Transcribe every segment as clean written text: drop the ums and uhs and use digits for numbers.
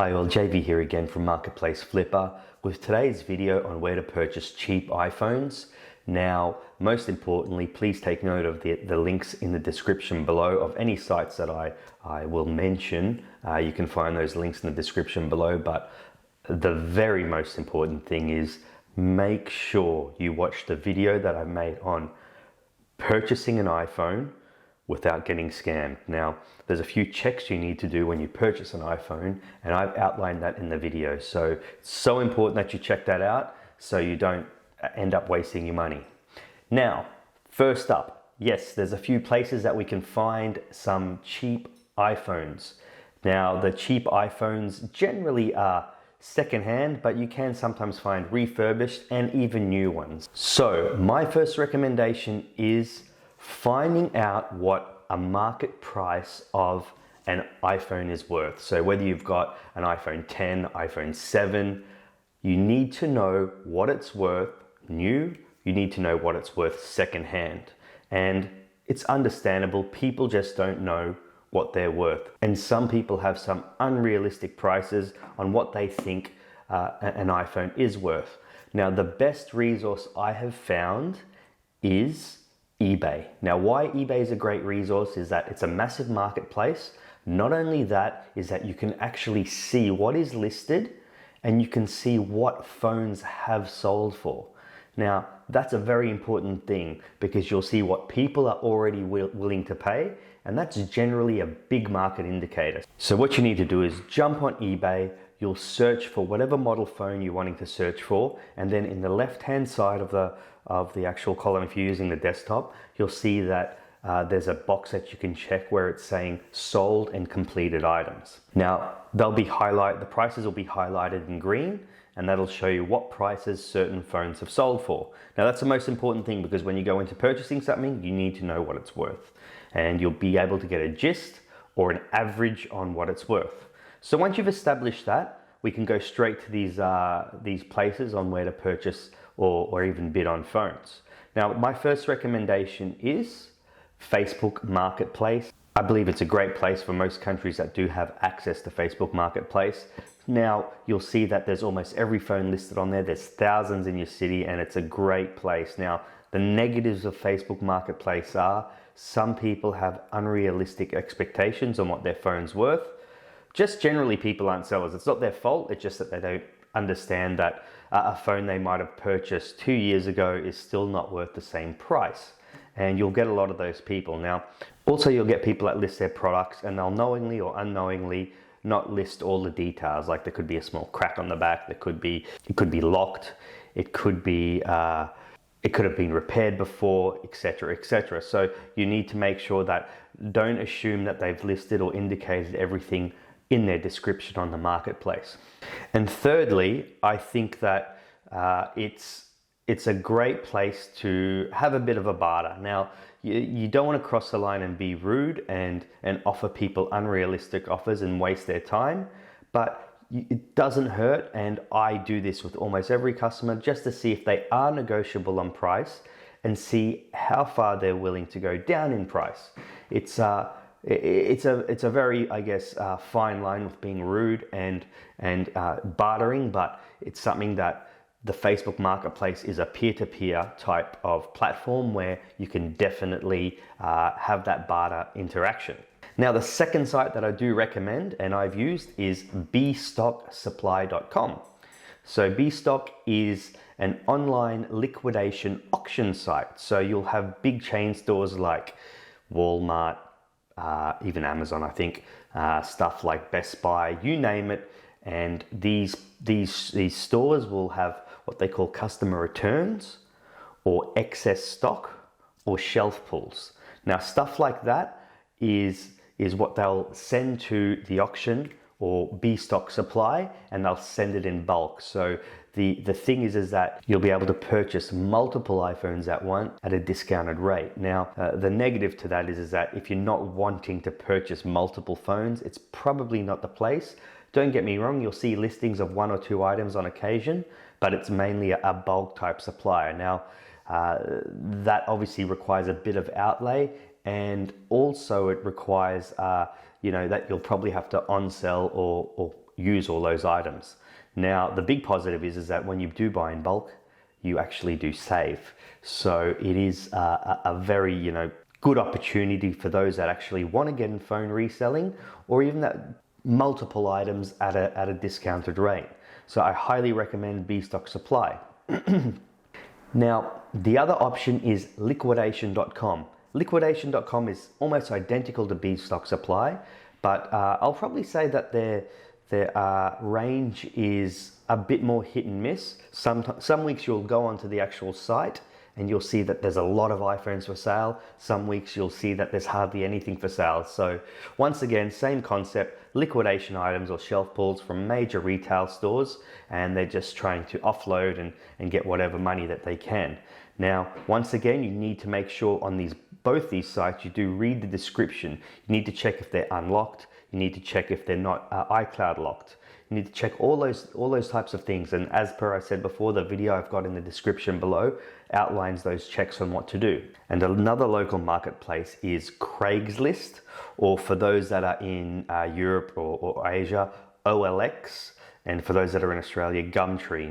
Hi, well, JV here again from Marketplace Flipper with today's video on where to purchase cheap iPhones. Now, most importantly, please take note of the links in the description below of any sites that I will mention. You can find those links in the description below, but the very most important thing is make sure you watch the video that I made on purchasing an iPhone without getting scammed. Now, there's a few checks you need to do when you purchase an iPhone, and I've outlined that in the video. So it's so important that you check that out so you don't end up wasting your money. Now, first up, yes, there's a few places that we can find some cheap iPhones. Now, the cheap iPhones generally are secondhand, but you can sometimes find refurbished and even new ones. So my first recommendation is finding out what a market price of an iPhone is worth. So whether you've got an iPhone 10, iPhone 7, you need to know what it's worth new, you need to know what it's worth secondhand. And it's understandable, people just don't know what they're worth. And some people have some unrealistic prices on what they think an iPhone is worth. Now, the best resource I have found is eBay. Now, why eBay is a great resource is that it's a massive marketplace. Not only that, is that you can actually see what is listed and you can see what phones have sold for. Now, that's a very important thing because you'll see what people are already willing to pay, and that's generally a big market indicator. So what you need to do is jump on eBay, you'll search for whatever model phone you're wanting to search for, and then in the left-hand side of the actual column, if you're using the desktop, you'll see that there's a box that you can check where it's saying sold and completed items. Now, the prices will be highlighted in green, and that'll show you what prices certain phones have sold for. Now, that's the most important thing because when you go into purchasing something, you need to know what it's worth, and you'll be able to get a gist or an average on what it's worth. So once you've established that, we can go straight to these places on where to purchase or even bid on phones. Now, my first recommendation is Facebook Marketplace. I believe it's a great place for most countries that do have access to Facebook Marketplace. Now, you'll see that there's almost every phone listed on there. There's thousands in your city, and it's a great place. Now, the negatives of Facebook Marketplace are some people have unrealistic expectations on what their phone's worth. Just generally, people aren't sellers. It's not their fault. It's just that they don't understand that a phone they might have purchased 2 years ago is still not worth the same price. And you'll get a lot of those people. Now, also you'll get people that list their products and they'll knowingly or unknowingly not list all the details. Like there could be a small crack on the back. It could be locked. It could have been repaired before, etc., etc. So you need to make sure that don't assume that they've listed or indicated everything in their description on the marketplace. And thirdly, I think that it's a great place to have a bit of a barter. Now, you don't want to cross the line and be rude and offer people unrealistic offers and waste their time, but it doesn't hurt, and I do this with almost every customer just to see if they are negotiable on price and see how far they're willing to go down in price. It's a very, I guess, fine line with being rude and bartering, but it's something that the Facebook Marketplace is a peer-to-peer type of platform where you can definitely have that barter interaction. Now, the second site that I do recommend and I've used is bstocksupply.com. So bstock is an online liquidation auction site. So you'll have big chain stores like Walmart, even Amazon, I think, stuff like Best Buy, you name it. And these stores will have what they call customer returns or excess stock or shelf pulls. Now, stuff like that is what they'll send to the auction or bstock supply, and they'll send it in bulk. So the thing is that you'll be able to purchase multiple iPhones at once at a discounted rate. Now, the negative to that is that if you're not wanting to purchase multiple phones, it's probably not the place. Don't get me wrong, you'll see listings of 1 or 2 items on occasion, but it's mainly a bulk type supplier. Now, that obviously requires a bit of outlay, and also it requires, that you'll probably have to on-sell or use all those items. Now, the big positive is that when you do buy in bulk, you actually do save. So it is a very, good opportunity for those that actually want to get in phone reselling, or even that multiple items at a discounted rate. So I highly recommend B-Stock Supply. Now, the other option is liquidation.com. Liquidation.com is almost identical to B-Stock Supply, but I'll probably say that their range is a bit more hit and miss. Some weeks you'll go onto the actual site and you'll see that there's a lot of iPhones for sale. Some weeks you'll see that there's hardly anything for sale. So once again, same concept, liquidation items or shelf pulls from major retail stores, and they're just trying to offload and get whatever money that they can. Now, once again, you need to make sure on both these sites, you do read the description. You need to check if they're unlocked. You need to check if they're not iCloud locked. You need to check all those types of things. And as per I said before, the video I've got in the description below outlines those checks on what to do. And another local marketplace is Craigslist, or for those that are in Europe or Asia, OLX, and for those that are in Australia, Gumtree.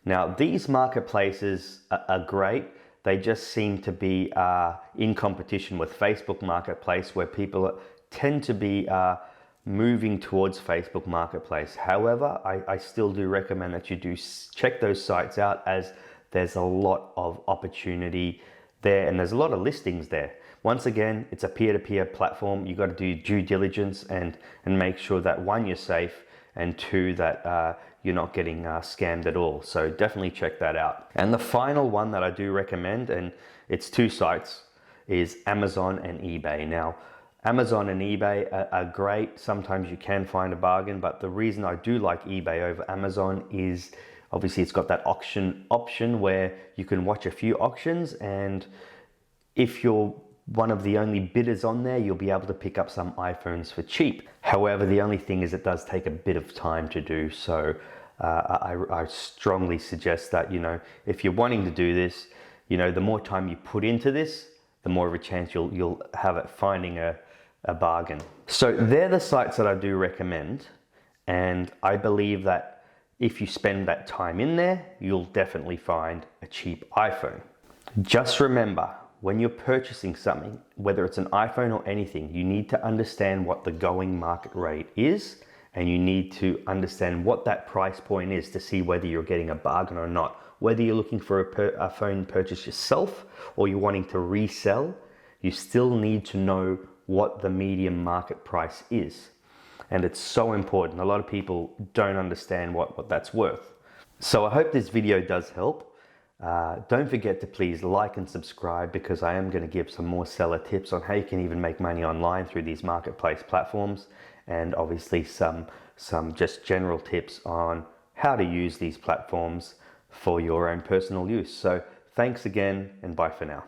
Now these marketplaces are great. They just seem to be in competition with Facebook Marketplace, where people tend to be moving towards Facebook Marketplace. However, I still do recommend that you do check those sites out, as there's a lot of opportunity there and there's a lot of listings there. Once again, it's a peer-to-peer platform. You got to do due diligence and make sure that one, you're safe, and two, that you're not getting scammed at all. So definitely check that out. And the final one that I do recommend, and it's two sites, is Amazon and eBay. Now, Amazon and eBay are great. Sometimes you can find a bargain, but the reason I do like eBay over Amazon is obviously it's got that auction option where you can watch a few auctions, and if you're one of the only bidders on there, you'll be able to pick up some iPhones for cheap. However, the only thing is it does take a bit of time to do. So I strongly suggest that, if you're wanting to do this, the more time you put into this, the more of a chance you'll have at finding a bargain. So they're the sites that I do recommend, and I believe that if you spend that time in there, you'll definitely find a cheap iPhone. Just remember, when you're purchasing something, whether it's an iPhone or anything, you need to understand what the going market rate is, and you need to understand what that price point is to see whether you're getting a bargain or not. Whether you're looking for a phone purchase yourself or you're wanting to resell, you still need to know what the medium market price is. And it's so important. A lot of people don't understand what that's worth. So I hope this video does help. Don't forget to please like and subscribe, because I am going to give some more seller tips on how you can even make money online through these marketplace platforms, and obviously some just general tips on how to use these platforms for your own personal use. So thanks again, and bye for now.